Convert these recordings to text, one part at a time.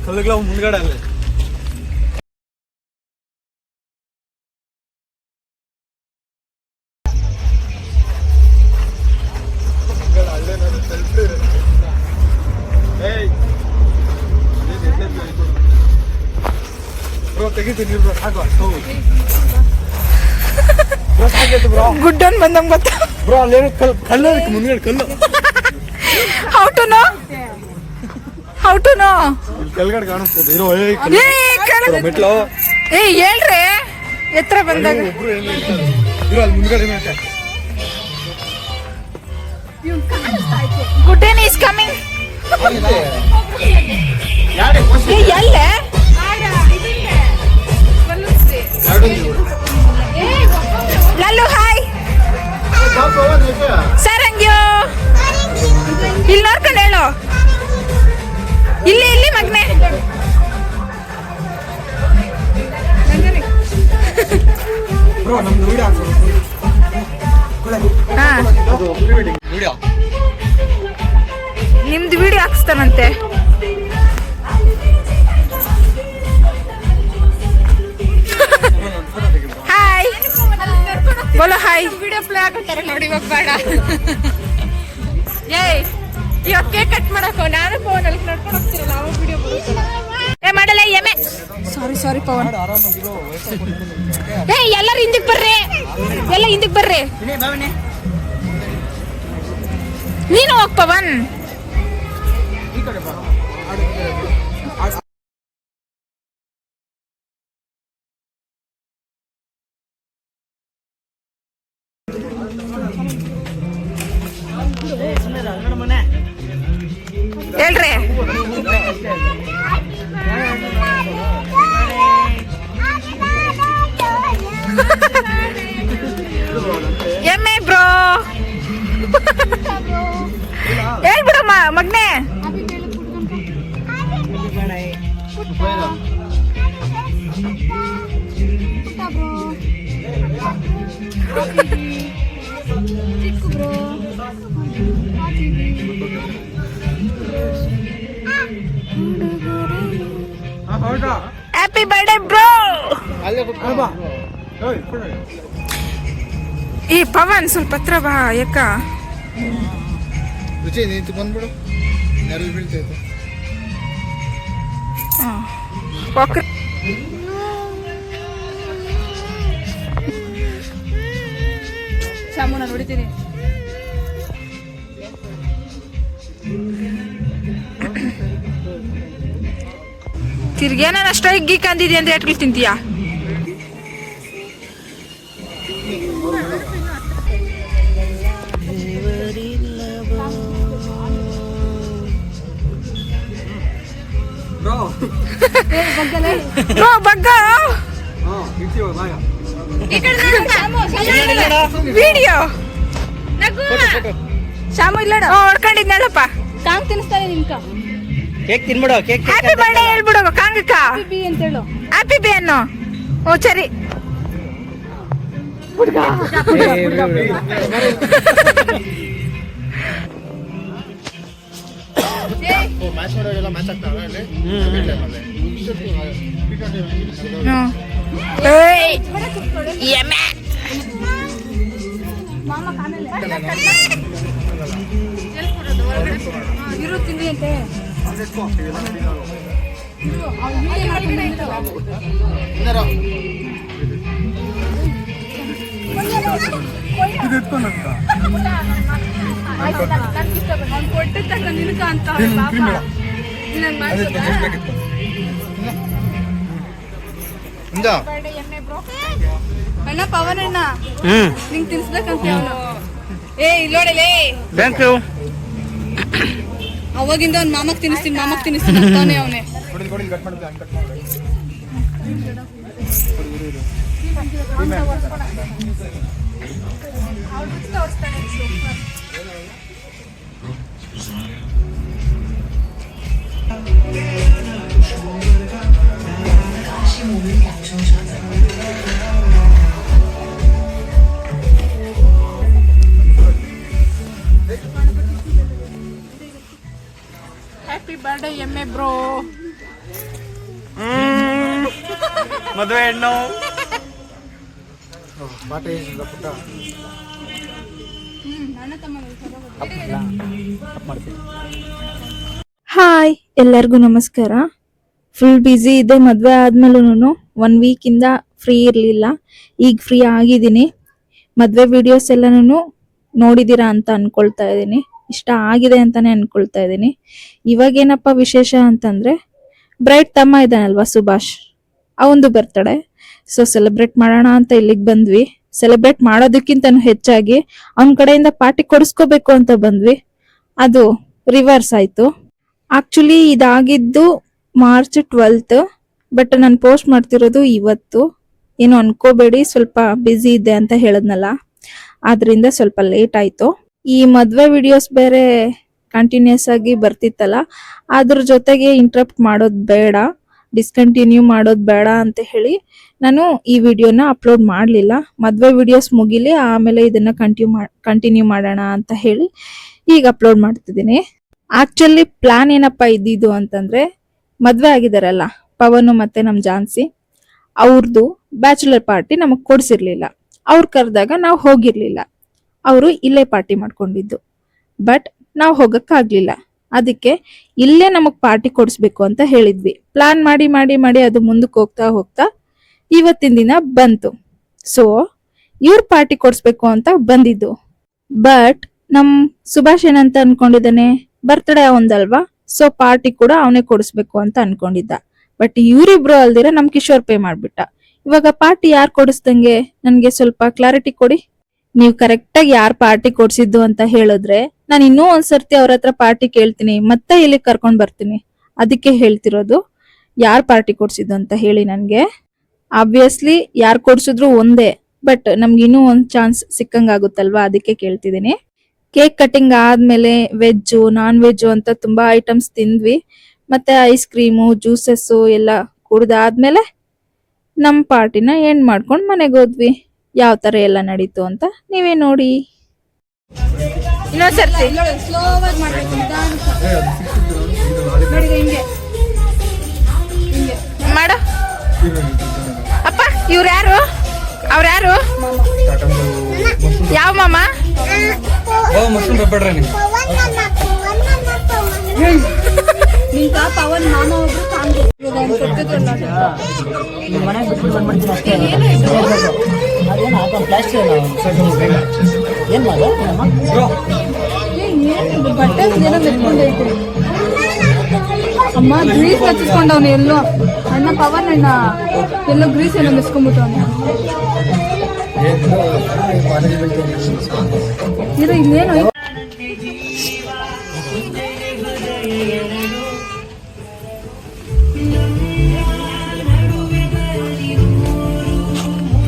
ಕಲ್ಲುಗಳ ಮುಂದ್ಗಡೆ ಅಲ್ಲೇ ಗುಡ್ಡನ್ ಬಂದಂಗ್ ಗೊತ್ತಾ ಬ್ರೋ ಅಲ್ಲಿ ಕಲ್ಲು ಮುಂದ್ಗಡೆ ಕಲ್ಲು ಹೌ ಟು ನೋ ಕೆಳಗಡೆ ಕಾಣಿಸ್ತದೆ ಇರೋ ಮೆಟ್ಲು ಹೇಳ್ರಿ ಎತ್ತರ ಬಂದಾಗ ಇರೋ ಅಲ್ಲಿ ಮುಂದ್ಗಡೆ ಮೇಲೆ ಗುಡ್ಡನ್ ಈಸ್ ಕಮಿಂಗ್ ಎಲ್ಲೇ ಲಲ್ಲು ಹಾಯ್ ಸರ್ ಹಂಗ್ಯೋ ಇಲ್ಲಿ ನೋಡ್ಕೊಂಡು ಹೇಳು ಇಲ್ಲಿ ಮಗ್ನೆ ನಿಮ್ದು ವಿಡಿಯೋ ಹಾಕ್ಸ್ತಾನಂತೆ ಹಾಯ್ ಬೋಲೋ ಹಾಯ್ ವಿಡಿಯೋ ಪ್ಲೇ ಹಾಕೋತಾರೆ ನೋಡಿ ಇವಾಗ ಬೇಡ ಏಯ್ ಇವಾಗ ಕೇಕ್ ಕಟ್ ಮಾಡಕ್ಕೋ ನಾನು ಫೋನಲ್ಲಿ ನಡ್ಕೊಂಡು ಹೋಗ್ತಿರಲ್ಲ ಅವಾಗ ವಿಡಿಯೋ ಬರುತ್ತೆ ಮಾಡಲ್ಲ ಎಮ್ಮೆ ಸಾರಿ ಪವನ್ ಎಲ್ಲರೂ ಹಿಂದಕ್ಕೆ ಬರ್ರಿ ನೀನು ಹೋಗ್ ಪವನ್ ಹೇಳ್ರಿ ಎಮ್ಮೆ ಬ್ರೋ ಹೇಳ್ಬಿಡಮ್ಮ ಮಗ್ನೆ ಹ್ಯಾಪಿ ಬರ್ಡೇ ಬ್ರೋ ಈ ಪವನ್ ಸ್ವಲ್ಪ ಹತ್ರ ಬಾ ಯಾಕ ರುಚಿ ನಿಂತು ಬಂದ್ಬಿಡು ನೆರಳು ಬೀಳ್ತೈತೆ ಶಾಮುನ ನೋಡಿದ್ದೀನಿ ತಿರ್ಗೇ ನಾನು ಅಷ್ಟ ಹಿಗ್ಗಿ ಕಂದಿದ್ದೆ ಅಂತ ಎಟ್ಗಳು ತಿಂತೀಯಾ ಬಗ್ಗ ವಿಡಿಯೋ ಶಾಮು ಇಲ್ಲ ಹೊಡ್ಕೊಂಡಿದ್ನಲ್ಲಪ್ಪ ಕಾಂಗ್ ತಿನ್ನಿಸ್ತಾನೆ ನಿಮ್ಕ ಕೇಕ್ ತಿನ್ಬಿಡು ಕೇಕ್ ಹ್ಯಾಪಿ ಬರ್ಡೇ ಹೇಳ್ಬಿಡು ಕಾಂಗಕ್ಕ ಬಿ ಅಂತ ಹೇಳು ಹ್ಯಾಪಿ ಬಿ ಅನ್ನು ಓ ಸರಿ ಇರು ತಿಂಡಿ ಅಂತೆ ಕೊಟ್ಟೆ ತಕ್ಕ ನಿನಕ ಅಂತ ಅಣ್ಣ ಪವನ್ ಅಣ್ಣ ನಿಂಗೆ ತಿನ್ಸ್ಬೇಕಂತ ಅವನು ಏ ಇಲ್ಲೋಡಲೇ ಥ್ಯಾಂಕ್ ಯು ಅವಾಗಿಂದ ಅವ್ನ ಮಾಮಕ್ ತಿನ್ನಿಸ್ತೀನಿ ಅಂತಾನೆ ಅವನೇ ಬರ್ಡೇ ಎಮ್ಮೆ ಬ್ರೋ. ಮದುವೆ ಹೆಣ್ಣು. ಬಾಟೆ ಪುಟ್ಟ ಹಾಯ್, ಎಲ್ಲರಿಗೂ ನಮಸ್ಕಾರ. ಫುಲ್ ಬ್ಯುಸಿ ಇದೆ. ಮದುವೆ ಆದ್ಮೇಲೂ 1 ವೀಕಿಂದ ಫ್ರೀ ಇರಲಿಲ್ಲ. ಈಗ ಫ್ರೀ ಆಗಿದ್ದೀನಿ. ಮದುವೆ ವಿಡಿಯೋಸ್ ಎಲ್ಲನೂ ನೋಡಿದ್ದೀರಾ ಅಂತ ಅನ್ಕೊಳ್ತಾ ಇದ್ದೀನಿ. ಇಷ್ಟ ಆಗಿದೆ ಅಂತಾನೆ ಅನ್ಕೊಳ್ತಾ ಇದ್ದೀನಿ. ಇವಾಗೇನಪ್ಪ ವಿಶೇಷ ಅಂತಂದ್ರೆ, ಬ್ರೈಡ್ ತಮ್ಮ ಇದ್ದಾನಲ್ವಾ ಸುಭಾಷ್, ಅವಂದು ಬರ್ತಡೆ. ಸೊ ಸೆಲೆಬ್ರೇಟ್ ಮಾಡೋಣ ಅಂತ ಇಲ್ಲಿಗೆ ಬಂದ್ವಿ. ಸೆಲೆಬ್ರೇಟ್ ಮಾಡೋದಕ್ಕಿಂತನೂ ಹೆಚ್ಚಾಗಿ ಅವನ ಕಡೆಯಿಂದ ಪಾರ್ಟಿ ಕೊಡಿಸ್ಕೋಬೇಕು ಅಂತ ಬಂದ್ವಿ. ಅದು ರಿವರ್ಸ್ ಆಯ್ತು. ಆಕ್ಚುಲಿ ಇದಾಗಿದ್ದು ಮಾರ್ಚ್ 12th, ಬಟ್ ನಾನು ಪೋಸ್ಟ್ ಮಾಡ್ತಿರೋದು ಇವತ್ತು. ಏನು ಅನ್ಕೋಬೇಡಿ, ಸ್ವಲ್ಪ ಬ್ಯುಸಿ ಇದೆ ಅಂತ ಹೇಳದ್ನಲ್ಲ, ಆದ್ರಿಂದ ಸ್ವಲ್ಪ ಲೇಟ್ ಆಯ್ತು. ಈ ಮದ್ವೆ ವಿಡಿಯೋಸ್ ಬೇರೆ ಕಂಟಿನ್ಯೂಸ್ ಆಗಿ ಬರ್ತಿತ್ತಲ್ಲ, ಅದ್ರ ಜೊತೆಗೆ ಇಂಟ್ರಪ್ಟ್ ಮಾಡೋದು ಬೇಡ, ಡಿಸ್ಕಂಟಿನ್ಯೂ ಮಾಡೋದು ಬೇಡ ಅಂತ ಹೇಳಿ ನಾನು ಈ ವಿಡಿಯೋನ ಅಪ್ಲೋಡ್ ಮಾಡಲಿಲ್ಲ. ಮದ್ವೆ ವಿಡಿಯೋಸ್ ಮುಗಿಲಿ, ಆಮೇಲೆ ಇದನ್ನ ಕಂಟಿನ್ಯೂ ಮಾಡೋಣ ಅಂತ ಹೇಳಿ ಈಗ ಅಪ್ಲೋಡ್ ಮಾಡ್ತಿದ್ದೀನಿ. ಆಕ್ಚುಲಿ ಪ್ಲಾನ್ ಏನಪ್ಪ ಇದ್ದಿದ್ದು ಅಂತಂದ್ರೆ, ಮದ್ವೆ ಆಗಿದಾರಲ್ಲ ಪವನ್ ಮತ್ತೆ ನಮ್ ಜಾನ್ಸಿ, ಅವ್ರದ್ದು ಬ್ಯಾಚುಲರ್ ಪಾರ್ಟಿ ನಮಗ್ ಕೊಡ್ಸಿರ್ಲಿಲ್ಲ. ಅವ್ರು ಕರೆದಾಗ ನಾವು ಹೋಗಿರ್ಲಿಲ್ಲ. ಅವರು ಇಲ್ಲೇ ಪಾರ್ಟಿ ಮಾಡ್ಕೊಂಡಿದ್ದು. ಬಟ್ ನಾವು ಹೋಗಕ್ಕಾಗ್ಲಿಲ್ಲ. ಅದಕ್ಕೆ ಇಲ್ಲೇ ನಮಗ್ ಪಾರ್ಟಿ ಕೊಡಿಸ್ಬೇಕು ಅಂತ ಹೇಳಿದ್ವಿ. ಪ್ಲಾನ್ ಮಾಡಿ ಮಾಡಿ ಮಾಡಿ ಅದು ಮುಂದಕ್ಕೆ ಹೋಗ್ತಾ ಹೋಗ್ತಾ ಇವತ್ತಿನ ದಿನ ಬಂತು. ಸೊ ಇವ್ರ ಪಾರ್ಟಿ ಕೊಡಿಸ್ಬೇಕು ಅಂತ ಬಂದಿದ್ದು. ಬಟ್ ನಮ್ ಸುಭಾಷ್ ಏನಂತ ಅನ್ಕೊಂಡಿದ್ದಾನೆ, ಬರ್ತ್ಡೇ ಅವಂದಲ್ವಾ, ಸೊ ಪಾರ್ಟಿ ಕೂಡ ಅವನೇ ಕೊಡಿಸ್ಬೇಕು ಅಂತ ಅನ್ಕೊಂಡಿದ್ದ. ಬಟ್ ಇವ್ರಿಬ್ರು ಅಲ್ದಿರ ನಮ್ ಕಿಶೋರ್ ಪೇ ಮಾಡ್ಬಿಟ್ಟ. ಇವಾಗ ಪಾರ್ಟಿ ಯಾರು ಕೊಡಿಸ್ದಂಗೆ ನನ್ಗೆ ಸ್ವಲ್ಪ ಕ್ಲಾರಿಟಿ ಕೊಡಿ. ನೀವು ಕರೆಕ್ಟ್ ಆಗಿ ಯಾರು ಪಾರ್ಟಿ ಕೊಡ್ಸಿದ್ದು ಅಂತ ಹೇಳಿದ್ರೆ ನಾನು ಇನ್ನೂ ಒಂದ್ಸರ್ತಿ ಅವ್ರ ಹತ್ರ ಪಾರ್ಟಿ ಕೇಳ್ತೀನಿ, ಮತ್ತೆ ಇಲ್ಲಿ ಕರ್ಕೊಂಡ್ ಬರ್ತೀನಿ. ಅದಕ್ಕೆ ಹೇಳ್ತಿರೋದು, ಯಾರು ಪಾರ್ಟಿ ಕೊಡ್ಸಿದ್ದು ಅಂತ ಹೇಳಿ ನನ್ಗೆ. ಆಬ್ವಿಯಸ್ಲಿ ಯಾರು ಕೊಡ್ಸಿದ್ರು ಒಂದೇ, ಬಟ್ ನಮ್ಗೆ ಇನ್ನೂ ಒಂದ್ ಚಾನ್ಸ್ ಸಿಕ್ಕಂಗಾಗುತ್ತಲ್ವಾ, ಅದಕ್ಕೆ ಕೇಳ್ತಿದ್ದೀನಿ. ಕೇಕ್ ಕಟಿಂಗ್ ಆದ್ಮೇಲೆ ವೆಜ್ಜು ನಾನ್ ವೆಜ್ಜು ಅಂತ ತುಂಬಾ ಐಟಮ್ಸ್ ತಿಂದ್ವಿ. ಮತ್ತೆ ಐಸ್ ಕ್ರೀಮು ಜ್ಯೂಸಸ್ ಎಲ್ಲ ಕುಡ್ದಾದ್ಮೇಲೆ ನಮ್ ಪಾರ್ಟಿನ ಎಂಡ್ ಮಾಡ್ಕೊಂಡ್ ಮನೆಗೆ ಹೋದ್ವಿ. ಯಾವ ತರ ಎಲ್ಲ ನಡೀತು ಅಂತ ನೀವೇ ನೋಡಿ. ಇನ್ನೊಂದ್ಸರ್ತಿ ಸ್ಲೋ ಆಗಿ ಮಾಡ್ಬೇಕು, ನಿಧಾನಕ್ಕೆ. ನೋಡಿ ಹಿಂಗೆ ಹಿಂಗೆ ಮಾಡು. ಅಪ್ಪ ಇವ್ರು ಯಾರು? ಅವ್ರ್ಯಾರು? ಯಾವ ಮಾಮ? ಮಶ್ರೂಮ್ ಪೆಪ್ಪರ್ ನಿಂತ ಪವನ್ ಮಾಮ ಒಬ್ರು ಕಾಂಗ್ರೆ ಬಟ್ಟೆ ಏನೋ ಮೆತ್ಕೊಂಡೈತೆ. ಅಮ್ಮ ಗ್ರೀಸ್ ಹಚ್ಚಿಸ್ಕೊಂಡವ್ನು ಎಲ್ಲೋ. ಅಣ್ಣ ಪವನ್ ಅಣ್ಣ ಎಲ್ಲೋ ಗ್ರೀಸ್ ಏನೋ ಮೆಸ್ಕೊಂಡ್ಬಿಟ್ಟವನು. ಇರೋ ಇನ್ನೇನು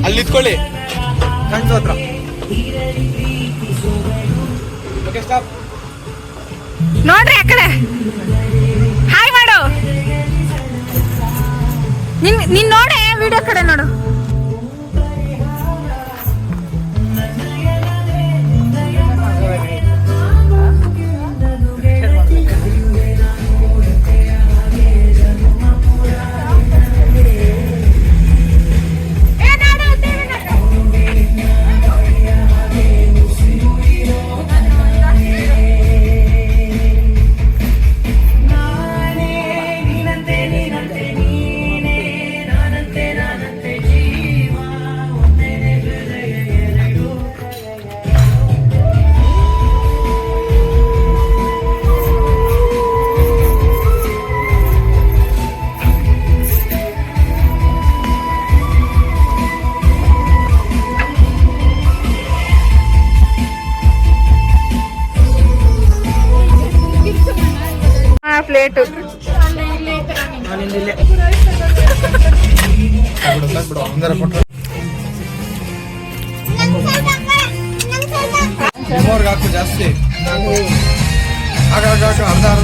ಅಲ್ಲಿ ಇತ್ಕೊಳ್ಳಿ ಕಣ್ಸು ಹತ್ರ. Okay stop. ನೋಡ್ರಿ ಆ ಕಡೆ ಹಾಯ್ ಮಾಡು. ನೀನ್ ನೋಡೆ ವಿಡಿಯೋ ಕಡೆ ನೋಡು. ಪ್ಲೇಟು ಹಾಕು ಜಾಸ್ತಿ ಅರ್ಧ ಅರ್ಧ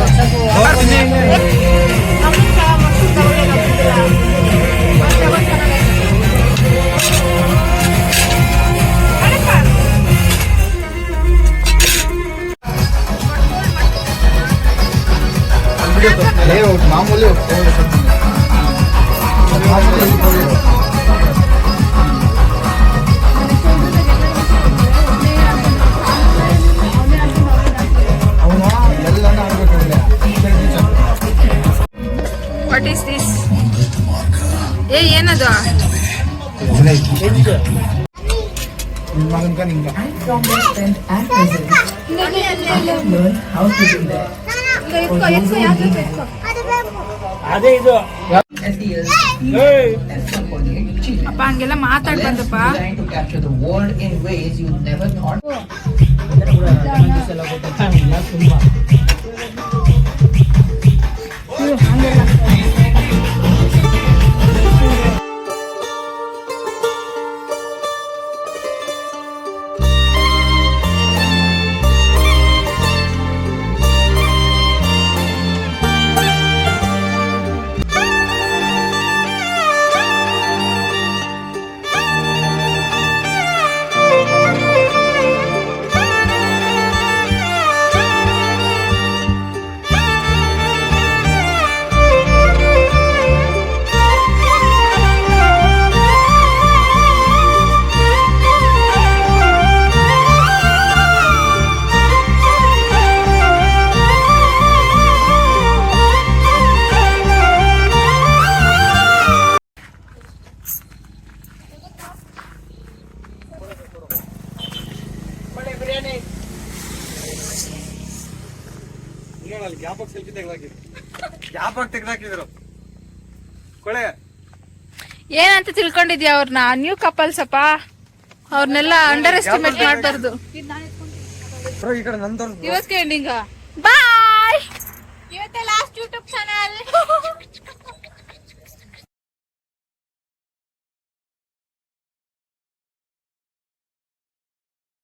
ಮಾಮೂಲಿ ಎಲ್ಲಾನು ಆಗ್ಬೇಕಂದ್ರೆ ವಾಟ್ ಈಸ್ ದಿಸ್? ಏನದು? ಮಗನ್ಕ ನಿಂಗೆ ಅಪ್ಪ ಹಂಗೆಲ್ಲ ಮಾತಾಡ್ಬಾರ್ದಪ್ಪ. ಗ್ಯಾಪಕ್ ಸೆಲ್ಫಿ ತೆಗ್ದಾಕಿದ್ರು ಕೊಳೆ ಏನಂತ ತಿಳ್ಕೊಂಡಿದ್ಯಾ ಅವ್ರನ್ನ? ನ್ಯೂ ಕಪಲ್ಸ್ ಅಪ್ಪ, ಅವ್ರನ್ನೆಲ್ಲ ಅಂಡರ್ ಎಸ್ಟಿಮೇಟ್ ಮಾಡ್ಬಾರ್ದು. ಈ ಕಡೆ ನಂತರ ಇವತ್ತಿಗೆ ಎಂಡಿಂಗ್. ಬಾಯ್. ಇವತ್ತೇ ಲಾಸ್ಟ್ ಯೂಟ್ಯೂಬ್ ಚಾನಲ್.